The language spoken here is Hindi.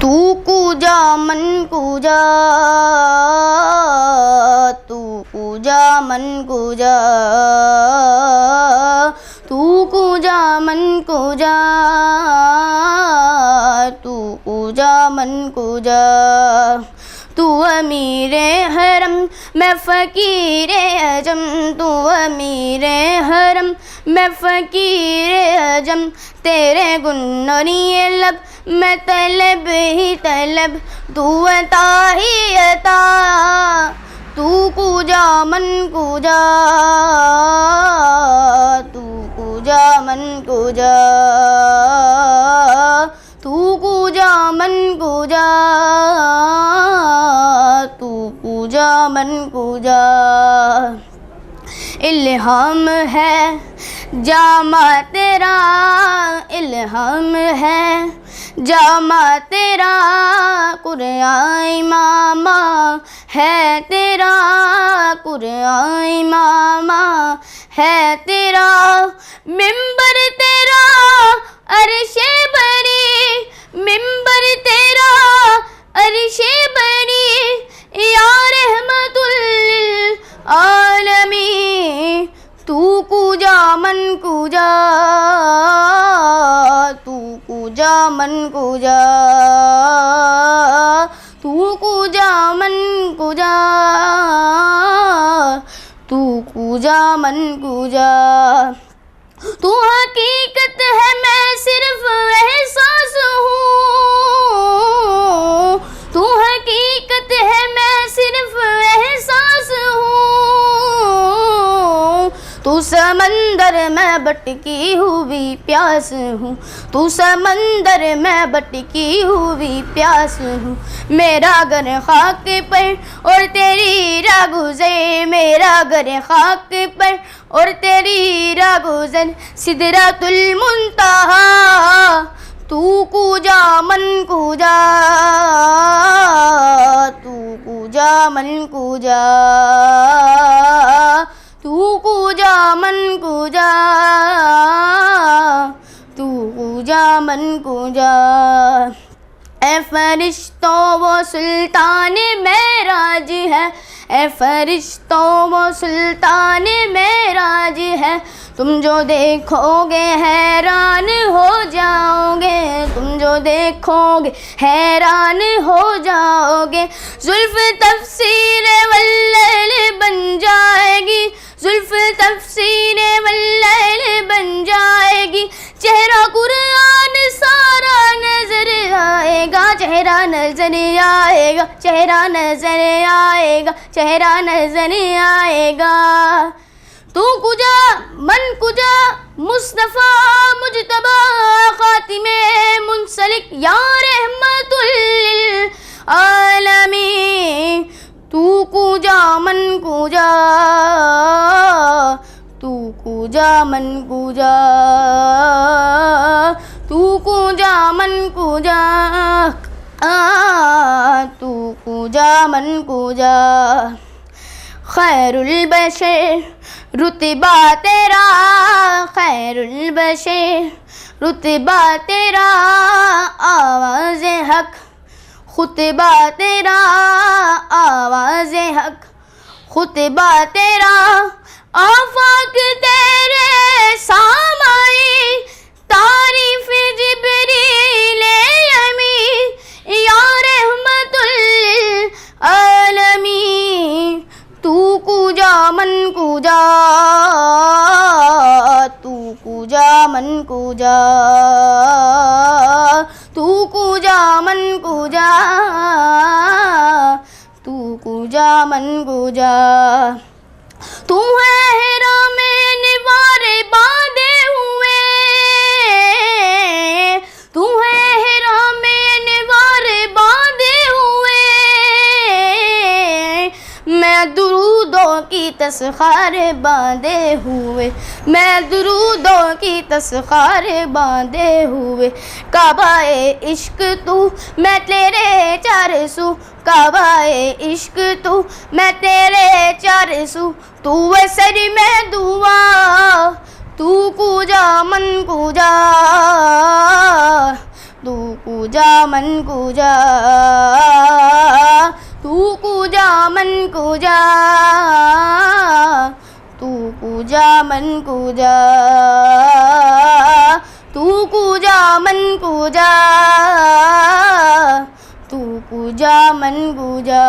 तू कूजा मन कूजा, तू कूजा मन कूजा, तू कूजा मन कूजा, तू कूजा मन कूजा। तू अमीरे हरम मैं फ़कीरे अजम, तू अमीरे हरम मैं फ़कीरे अजम। तेरे गुन्नोरिए लब मैं तलब ही तलब, तू अता ही अता। तू कूजा मन कूजा, तू कूजा मन कूजा, तू कूजा मन कूजा, तू कूजा मन कूजा। इल्हाम है जामा तेरा, इल्हाम है जामा तेरा, कुरआन इमामा है तेरा, कुरआन इमामा है तेरा। मिंबर तेरा अर्शे बरी, मिंबर तेरा अर्शे बरी, या रहमतुल आलमीन। तू कूजा मन कूजा, तू कूजा मन कूजा, तू कूजा मन कूजा, तू कूजा मन कूजा। तू हकीकत है मैं सिर्फ एहसास हूँ, तू हकीकत है मैं सिर्फ एहसास हूँ। तू समंदर मैं भटकी हुई प्यास हूँ, तू समंदर मैं भटकी हुई प्यास हूँ। मेरा घर खाक पर और तेरी राह गुज़र, मेरा घर खाक पर और तेरी राह गुज़र। सिदरतुल मुंतहा तू कूजा मन कूजा, तू कूजा मन कूजा, तू कूजा मन कूजा, तू कूजा मन कूजा। ए फरिश्तों वो सुल्तान मेराज है, ए फरिश्तों वो सुल्तान मेराज है। तुम जो देखोगे हैरान हो जाओगे, तुम जो देखोगे हैरान हो जाओगे। जुल्फ तफसीर वल्लैल बन जाएगी, जुल्फ तफसीर वल्लैल बन जाएगी। चेहरा कुरान सारा नजर आएगा, चेहरा नजर आएगा, चेहरा नजर आएगा, चेहरा नजर आएगा। तू कुजा मन कुजा, मुस्तफ़ा मुजतबा खातिमे मुंसलिक, या रहमतुल आलमीन। तू कुजा मन कुजा, तू कुजा मन कुजा, तू कुजा मन कुजा, तू कुजा मन कुजा। खैरुल बशर रुतबा तेरा, खैरुल बशर रुतबा तेरा, आवाज़ हक खुतबा तेरा, आवाज़ हक खुतबा तेरा। आफाक तेरे सामाई, तारीफ जिब्रील अमीन, या रहमतुल आलमीन। तू कूजा मन कूजा, तू कूजा मन कूजा, तू कूजा मन कूजा, तू कूजा मन कूजा। तू है हेरा में निवार बांधे हुए, तू है हेरा में निवार बांधे हुए। मैं दुरूदों की तस्खार बांधे हुए, मैं दुरूदों की तस्खार बांधे हुए। काबाए इश्क तू मैं तेरे चारसू, काबाए इश्क तू मैं तेरे चारसू। तू सर में दुआ, तू कूजा मन कूजा, तू कूजा मन कूजा, तू कूजा मन कूजा, तू कूजा मन कूजा, तू कूजा मन कूजा, तू कूजा मन कूजा।